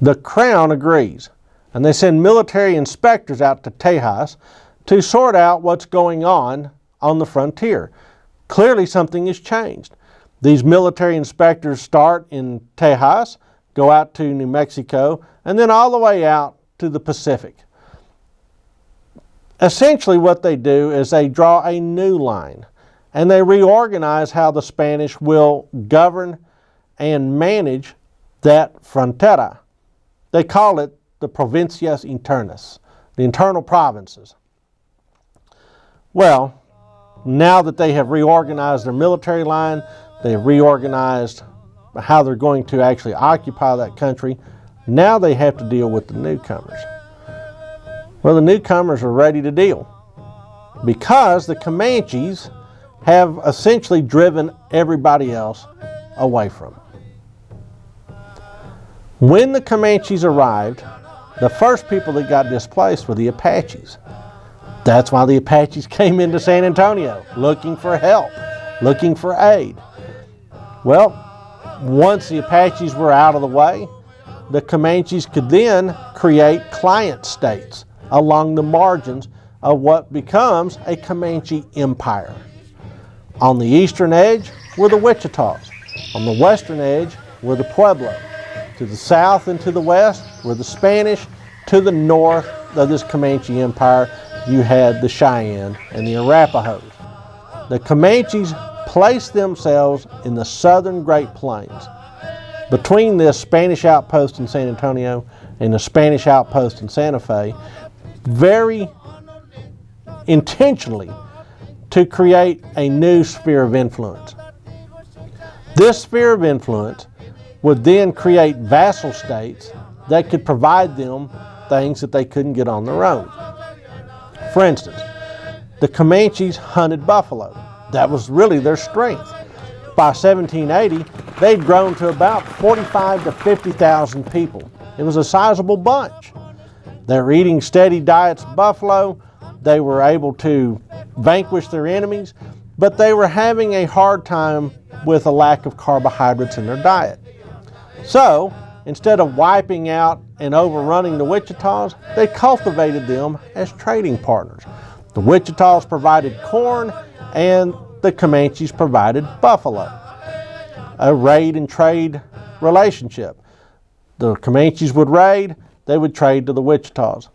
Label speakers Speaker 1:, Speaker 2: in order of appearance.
Speaker 1: The Crown agrees, and they send military inspectors out to Tejas to sort out what's going on the frontier. Clearly something has changed. These military inspectors start in Tejas, go out to New Mexico, and then all the way out to the Pacific. Essentially what they do is they draw a new line, and they reorganize how the Spanish will govern and manage that frontera. They call it the provincias internas, the internal provinces. Well, now that they have reorganized their military line, they have reorganized how they're going to actually occupy that country, now they have to deal with the newcomers. Well, the newcomers are ready to deal because the Comanches have essentially driven everybody else away from them. When the Comanches arrived, the first people that got displaced were the Apaches. That's why the Apaches came into San Antonio, looking for help, looking for aid. Well, once the Apaches were out of the way, the Comanches could then create client states along the margins of what becomes a Comanche empire. On the eastern edge were the Wichitas. On the western edge were the Pueblo. To the south and to the west were the Spanish. To the north of this Comanche empire, you had the Cheyenne and the Arapahoes. The Comanches placed themselves in the southern Great Plains, between this Spanish outpost in San Antonio and the Spanish outpost in Santa Fe, very intentionally to create a new sphere of influence. This sphere of influence would then create vassal states that could provide them things that they couldn't get on their own. For instance, the Comanches hunted buffalo. That was really their strength. By 1780, they'd grown to about 45 to 50,000 people. It was a sizable bunch. They were eating steady diets of buffalo. They were able to vanquish their enemies, but they were having a hard time with a lack of carbohydrates in their diet. So, instead of wiping out and overrunning the Wichitas, they cultivated them as trading partners. The Wichitas provided corn, and the Comanches provided buffalo. A raid and trade relationship. The Comanches would raid, they would trade to the Wichitas.